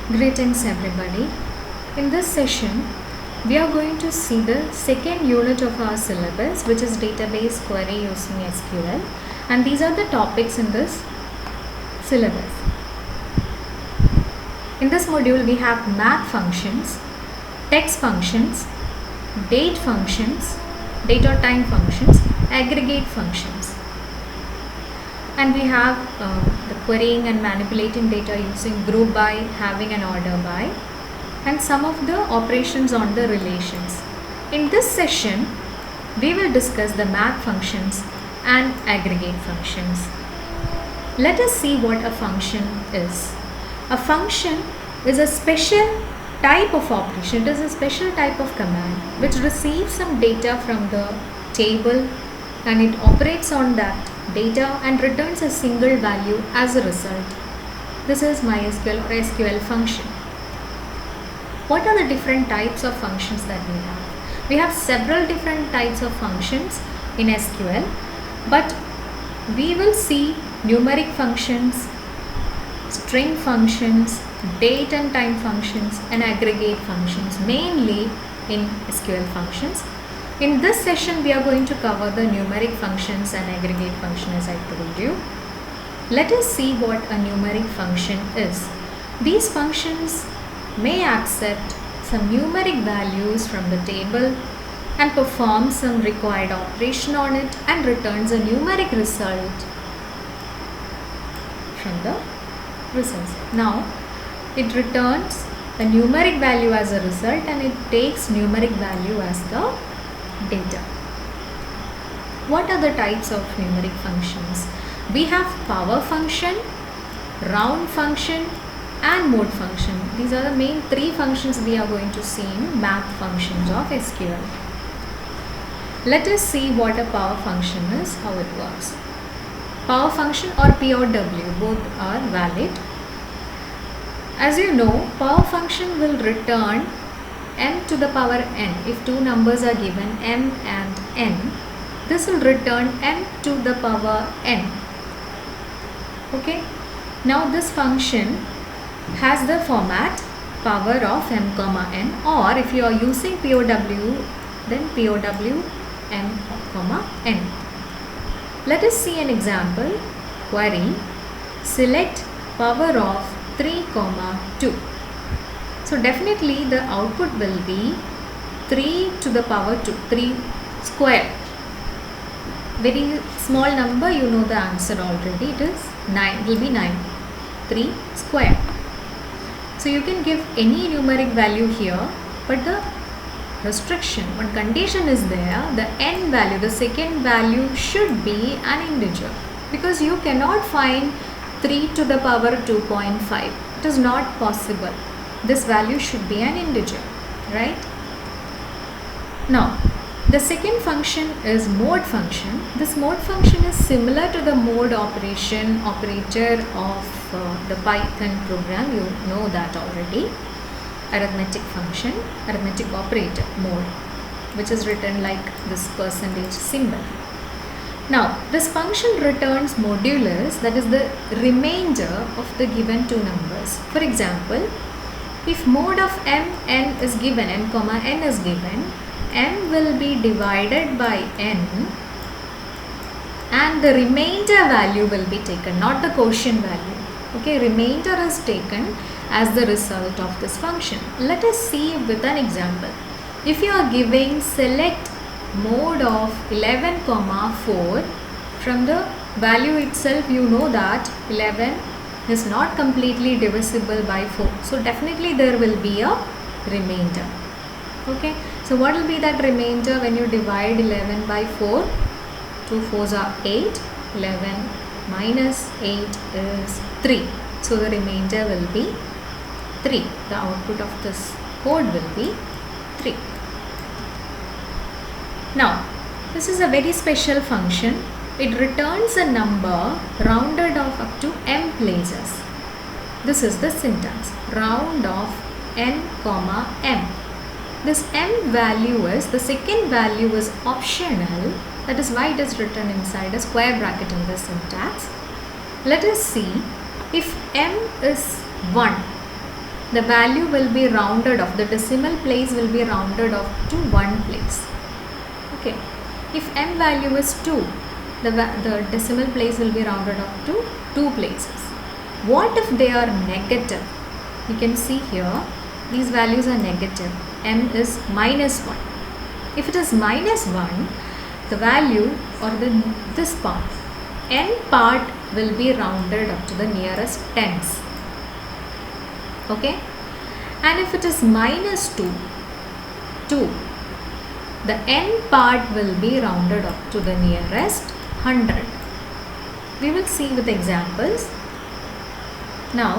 Greetings everybody. In this session, we are going to see the second unit of our syllabus, which is database query using SQL, and these are the topics in this syllabus. In this module, we have math functions, text functions, date functions, date or time functions, aggregate functions. And we have the querying and manipulating data using group by, having and order by, and some of the operations on the relations. In this session, we will discuss the math functions and aggregate functions. Let us see what a function is. A function is a special type of operation. It is a special type of command which receives some data from the table and it operates on that data and returns a single value as a result. This is MySQL or SQL function. What are the different types of functions that we have? We have several different types of functions in SQL, but we will see numeric functions, string functions, date and time functions, and aggregate functions, mainly in SQL functions. In this session, we are going to cover the numeric functions and aggregate function as I told you. Let us see what a numeric function is. These functions may accept some numeric values from the table and perform some required operation on it and returns a numeric result from the results. Now, it returns a numeric value as a result and it takes numeric value as the data. What are the types of numeric functions? We have power function, round function, and mode function. These are the main three functions we are going to see in math functions of SQL. Let us see what a power function is, how it works. Power function or P or W, both are valid. As you know, power function will return m to the power n. If two numbers are given m and n, this will return m to the power n. Okay. Now this function has the format power of m comma n, or if you are using POW, then POW m comma n. Let us see an example. Query select power of 3 comma 2. So definitely the output will be 3 to the power 2, 3 square. Very small number, you know the answer already. It is 9, it will be 9, 3 square. So you can give any numeric value here, but the restriction, one condition is there, the n value, the second value should be an integer, because you cannot find 3 to the power 2.5. It is not possible. This value should be an integer, right? Now, the second function is mode function. This mode function is similar to the mode operator of the Python program. You know that already. Arithmetic function, arithmetic operator, mode, which is written like this percentage symbol. Now, this function returns modulus, that is the remainder of the given two numbers. For example, if mode of m is given, m comma n is given, m will be divided by n and the remainder value will be taken, not the quotient value. Okay, remainder is taken as the result of this function. Let us see with an example. If you are giving select mode of 11 comma 4, from the value itself you know that 11 is not completely divisible by 4. So definitely there will be a remainder. Okay. So what will be that remainder when you divide 11 by 4? 2 4s are 8. 11 minus 8 is 3. So the remainder will be 3. The output of this code will be 3. Now, this is a very special function. It returns a number rounded off up to m places. This is the syntax. Round off n comma m. This m value is, the second value is optional. That is why it is written inside a square bracket in the syntax. Let us see if m is 1, the value will be rounded off, the decimal place will be rounded off to one place. Okay, if m value is 2, the decimal place will be rounded off to 2 places. What if they are negative? You can see here these values are negative. M is -1. If it is -1, the value or this part, n part will be rounded up to the nearest tens. Okay, and if it is -2, the n part will be rounded up to the nearest 100. We will see with examples. Now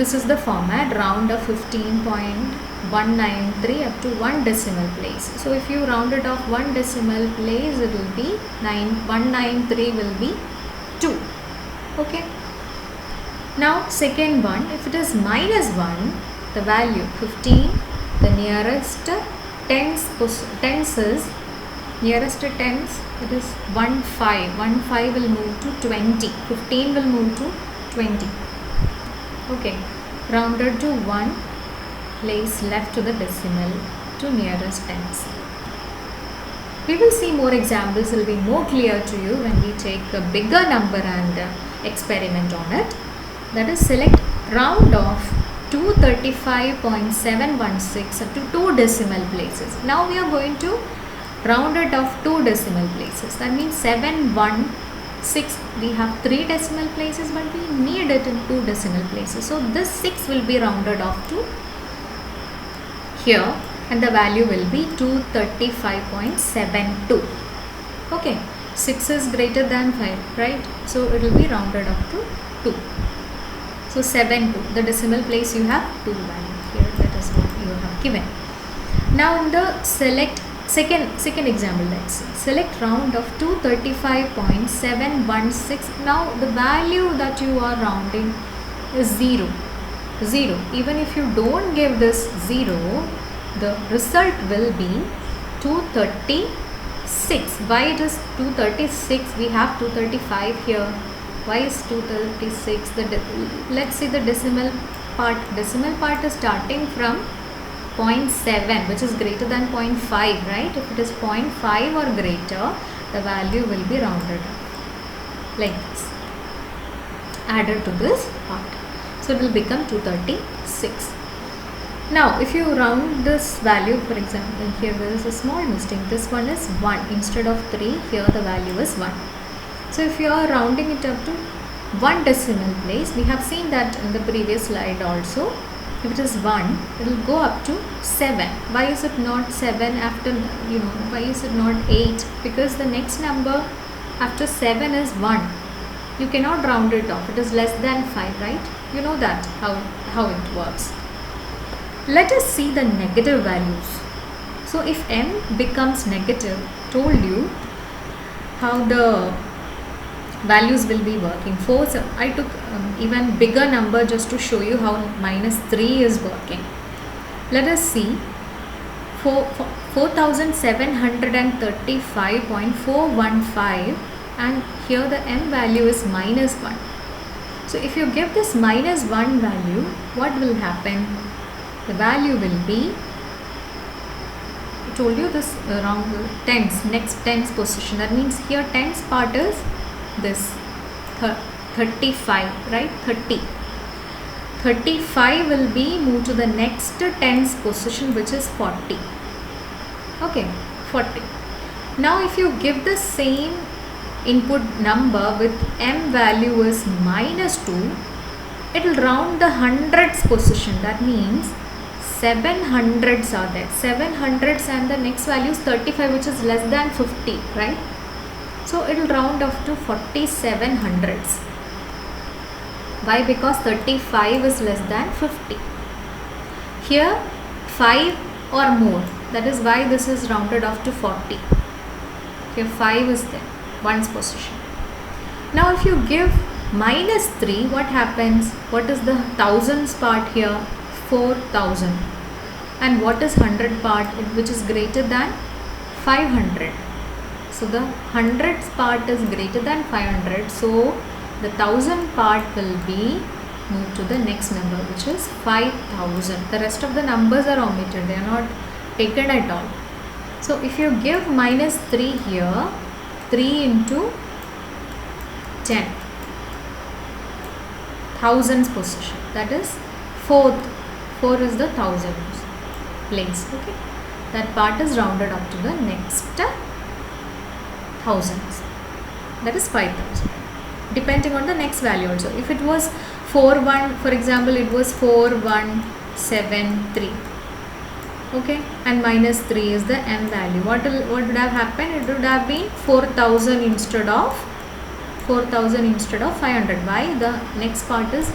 this is the format, round of 15.193 up to 1 decimal place. So if you round it off 1 decimal place, it will be 193 will be 2. Okay. Now second one, if it is -1, the value 15, the nearest tens is nearest to tens, it is 15. 15 will move to 20. 15 will move to 20. Okay, rounded to 1 place left to the decimal to nearest tens. We will see more examples, will be more clear to you when we take a bigger number and experiment on it. That is, select round off 235.716 up to 2 decimal places. Now we are going to round it off 2 decimal places. That means 716. We have 3 decimal places, but we need it in 2 decimal places. So this 6 will be rounded off to here, and the value will be 235.72. Okay, 6 is greater than 5, right? So it will be rounded up to 2. So 72, the decimal place you have 2 value here. That is what you have given. Now in the second example, let's see. Select round of 235.716. Now the value that you are rounding is 0. Even if you don't give this 0, the result will be 236. Why it is 236? We have 235 here. Why is 236? Let's see the decimal part. Decimal part is starting from 0.7, which is greater than 0.5, right? If it is 0.5 or greater, the value will be rounded up like this, added to this part. So it will become 236. Now if you round this value, for example, here there is a small mistake. This one is 1 instead of 3. Here the value is 1. So if you are rounding it up to 1 decimal place, we have seen that in the previous slide also. If it is 1, it will go up to 7. Why is it not 7 after, why is it not 8? Because the next number after 7 is 1. You cannot round it off. It is less than 5, right? You know that, how it works. Let us see the negative values. So if m becomes negative, told you how the values will be working. So I took even bigger number just to show you how -3 is working. Let us see 4735.415, and here the m value is -1. So if you give this -1 value, what will happen? The value will be, I told you this around tens, next tens position. That means here tens part is this 35, right? 35 will be moved to the next tens position, which is 40. Okay, 40. Now if you give the same input number with m value is -2, it will round the hundreds position. That means 700s are there. 700s and the next value is 35, which is less than 50, right? So it will round off to 4700s. Why? Because 35 is less than 50. Here 5 or more. That is why this is rounded off to 40. Here 5 is there, one's position. Now if you give -3, what happens? What is the thousands part here? 4000. And what is 100 part, which is greater than 500? So the hundreds part is greater than 500. So the 1000 part will be move to the next number, which is 5000. The rest of the numbers are omitted, they are not taken at all. So if you give minus 3 here, 3 into 10, thousands position, that is 4 is the thousands place. Okay, that part is rounded up to the next thousands, that is 5000, depending on the next value also. If it was 41, for example, it was 4173, okay, and minus 3 is the m value, what would have happened? It would have been 4000 instead of 500. Why? The next part is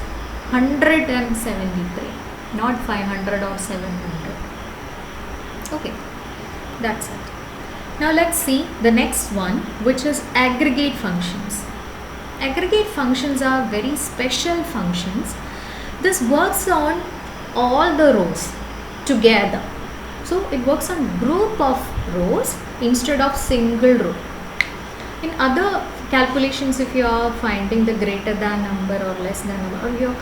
173, not 500 or 700. Okay, that's it. Now let's see the next one, which is aggregate functions. Aggregate functions are very special functions. This works on all the rows together. So it works on group of rows instead of single row. In other calculations, if you are finding the greater than number or less than number, or you are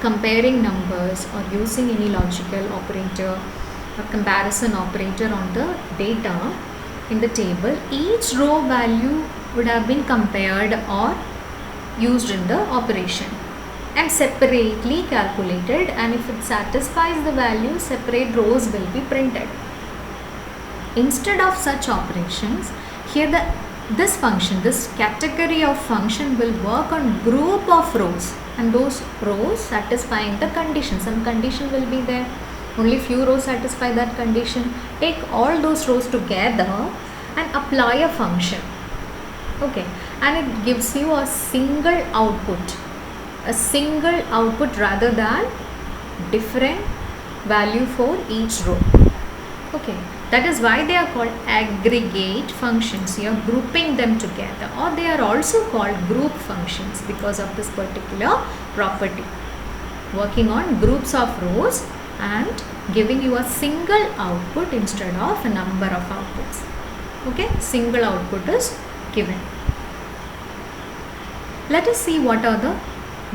comparing numbers or using any logical operator or comparison operator on the data in the table, each row value would have been compared or used in the operation and separately calculated, and if it satisfies the value, separate rows will be printed. Instead of such operations, here this function, this category of function will work on group of rows, and those rows satisfying the condition. Some condition will be there, only few rows satisfy that condition. Take all those rows together and apply a function, okay, and it gives you a single output rather than different value for each row. Okay, that is why they are called aggregate functions. You are grouping them together, or they are also called group functions because of this particular property, working on groups of rows and giving you a single output instead of a number of outputs. Okay, single output is given. Let us see what are the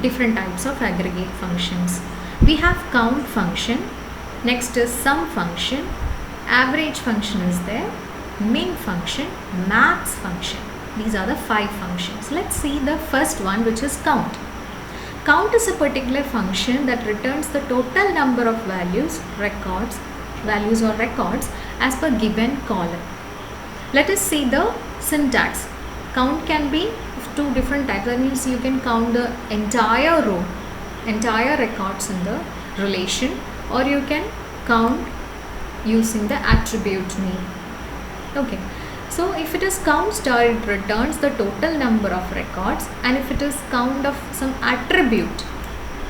different types of aggregate functions. We have count function, next is sum function, average function is there, min function, max function. These are the 5 functions. Let's see the first one, which is count. Count is a particular function that returns the total number of values or records as per given column. Let us see the syntax. Count can be of 2 different types. That means you can count the entire row, entire records in the relation, or you can count using the attribute name. Okay, so if it is count star, it returns the total number of records, and if it is count of some attribute,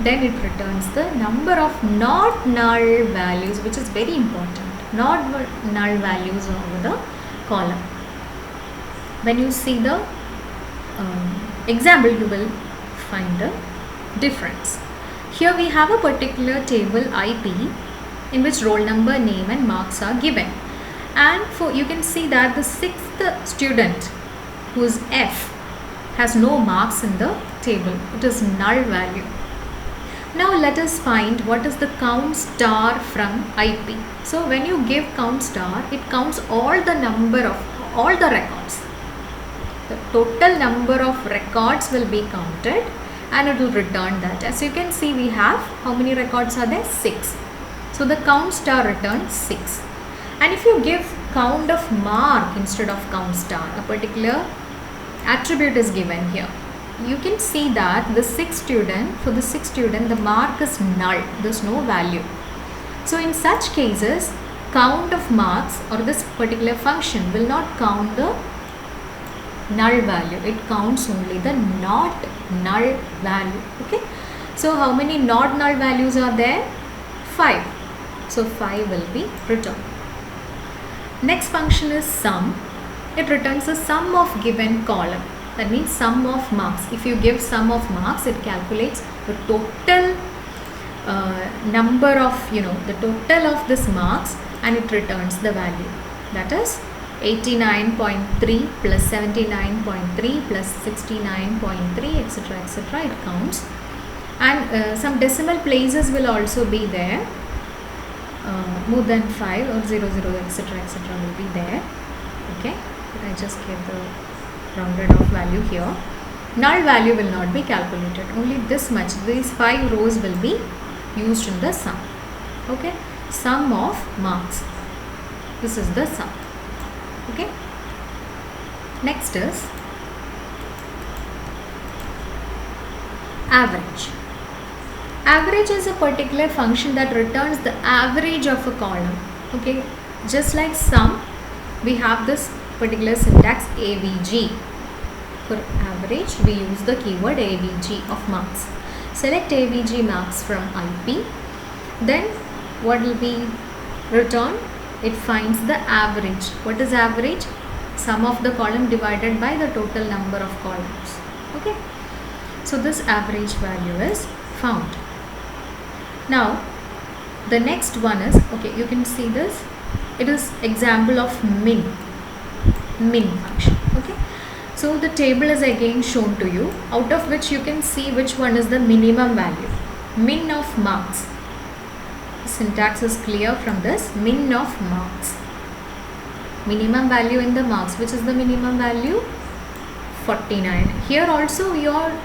then it returns the number of not null values, which is very important, not null values over the column. When you see the example, you will find the difference. Here we have a particular table IP in which roll number, name and marks are given, and you can see that the 6th student, who is F, has no marks in the table. It is null value. Now let us find what is the count star from IP. So when you give count star, it counts all the number of all the records. The total number of records will be counted and it will return that. As you can see, we have how many records are there? 6. So the count star returns 6. And if you give count of mark instead of count star, a particular attribute is given here. You can see that for the 6th student, the mark is null. There is no value. So in such cases, count of marks or this particular function will not count the null value. It counts only the not null value. Okay. So how many not null values are there? 5. So 5 will be returned. Next function is sum. It returns the sum of given column. That means sum of marks. If you give sum of marks, it calculates the total number of, the total of this marks, and it returns the value. That is 89.3 plus 79.3 plus 69.3, etc., etc. It counts and some decimal places will also be there. More than 5 or 0 0 etc will be there. Okay, but I just give the rounded off value here. Null value will not be calculated, only this much, these 5 rows will be used in the sum. Okay, sum of marks, this is the sum. Okay, next is average. Average is a particular function that returns the average of a column. Okay, just like sum, we have this particular syntax AVG. For average, we use the keyword AVG of marks. Select AVG marks from IP. Then what will be returned? It finds the average. What is average? Sum of the column divided by the total number of columns. Okay, so this average value is found. Now the next one is, okay, you can see this, it is example of min function. Okay, so the table is again shown to you, out of which you can see which one is the minimum value. Min of marks, the syntax is clear from this. Min of marks, minimum value in the marks. Which is the minimum value? 49. Here also we are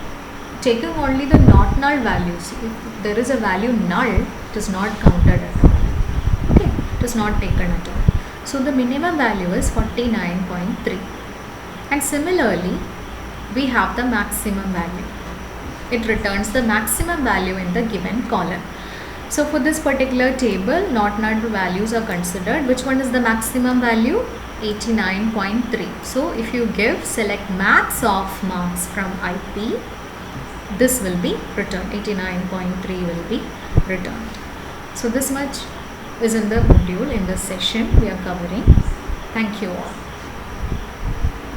taking only the not null values. If there is a value null, it is not counted at all. Okay, it is not taken at all. So the minimum value is 49.3. And similarly, we have the maximum value. It returns the maximum value in the given column. So for this particular table, not null values are considered. Which one is the maximum value? 89.3. So if you give select max of marks from IP, this will be returned. 89.3 will be returned. So this much is in the module, in the session we are covering. Thank you all.